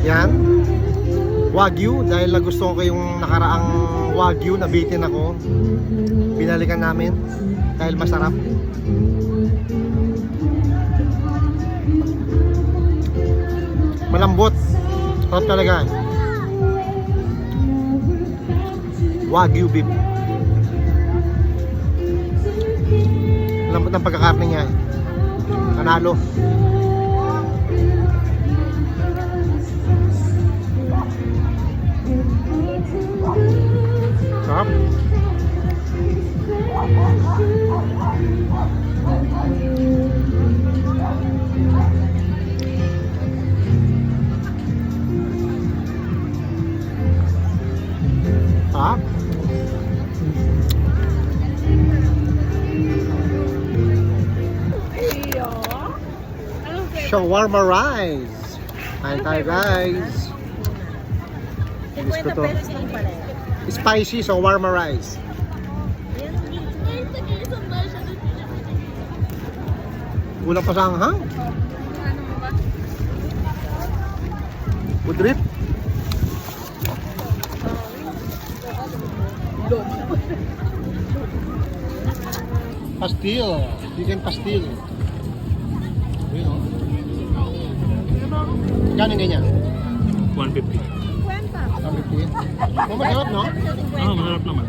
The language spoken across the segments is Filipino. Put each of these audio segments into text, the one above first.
Yan. Wagyu, dahil nagustuhan ko yung nakaraang Wagyu, nabitin ako. Binalikan namin dahil masarap. Malambot. Sarap talaga. Wagyu beef. Lambot ng pagkakarne niya. Panalo. Sarap. Sarap. Shawarma rice. Kain tayo guys. Gusto to. Spicy shawarma rice. Kulang pa sa anghang. Udrip. Pastil. Chicken pastil. Ayun o. Gano'n ganyan? 150. 150. Oh, masarap no? Masarap naman.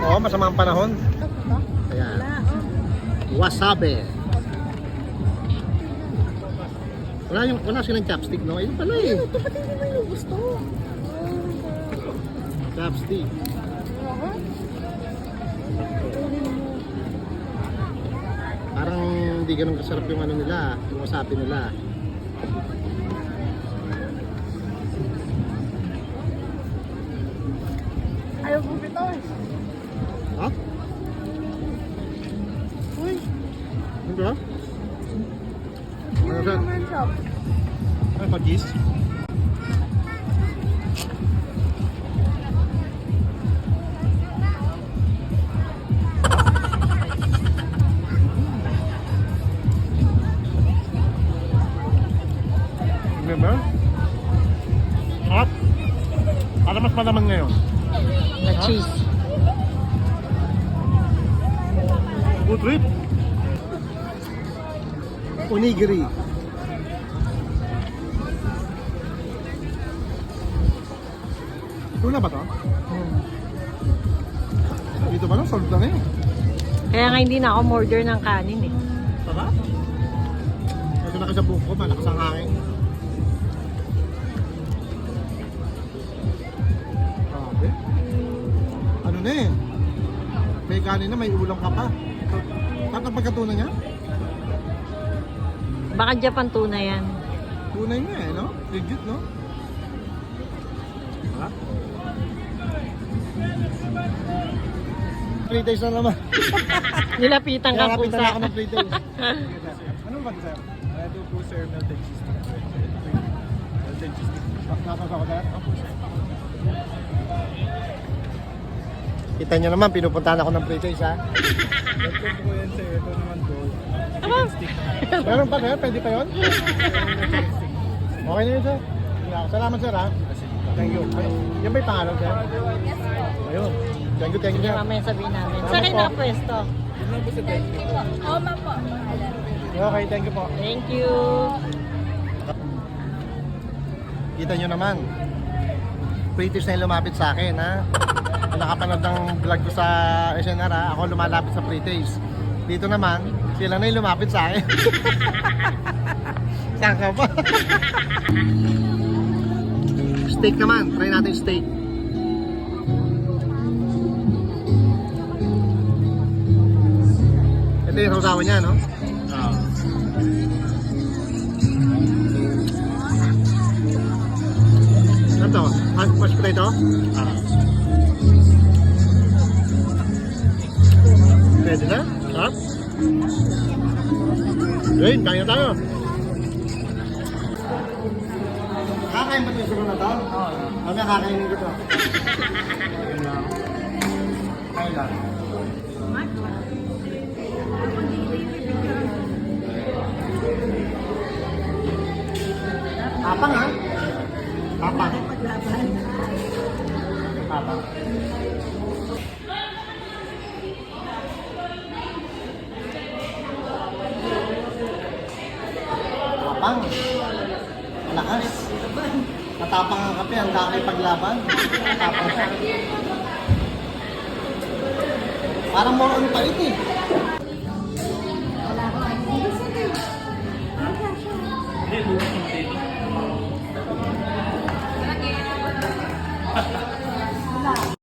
Oo, masama ang panahon. Ayan. Wasabi. Wala silang chopstick, no? Ayun pala eh. Ito, pati hindi mo yung gusto. Chopstick. Parang hindi ganun kasarap yung ano nila, yung wasabi nila. Ayaw mo bitaw eh. Ha? Uy, Ano ba? yun Ano naman siya. Ano pa, cheese? Remember? Hot? Para mas malaman ngayon. Na cheese. Good trip. Onigiri. Tuna ba to? Dito ba lang? Solve na yun. Kaya nga hindi na ako order ng kanin eh. Sarap. Ito na sa buko, malakas ang hangin. Grabe. Ano na eh. May kanin na, may ulam ka pa. Saan ang pagkatuna niya? Baka Japan tuna yan. Tunay nga eh, no? Legit, no? Ha? 3 days na naman. Nilapitan ka Nilapitan pusa. na ako ng 3 days. Anong ba sir? Ito po sir, melted cheese. Melted cheese. Nakasas ako dahil? Kita nyo naman, pinupuntahan ako ng 3 days, ha? Ito po yan sir. Ito naman po. Chicken stick. Meron pa sir? Pwede pa yun? Okay na yun sir. Salamat sir, ha? Thank you. Yan ba yung pangalan sir? Ayun. Thank you, Sige, sir. mamaya sabihin namin. Salamat Saan kayo po. nakapwesto? Okay, thank you po. Thank you. Kita nyo naman. British na yung lumapit sa akin, ha? Kung nakapanood ng vlog ko sa SNR, ha? Ako lumalapit sa British. Dito naman, sila na yung lumapit sa akin. Saan ka pa? Steak naman. Try natin steak. Ito yung sausawan niya, no? ito? Ah. Pwede na? Ha? Ayun, kaya tayo. Kakain ba ito yung siguro na to? Oo. Kami kakainin ko to. Kaya lang. Tapang ha? Tapang. Tapang. Tapang. Malakas. Matapang ang kape, ang dami paglaban. Tapang siya. Parang more on palit eh. Hindi, bukas yung dito.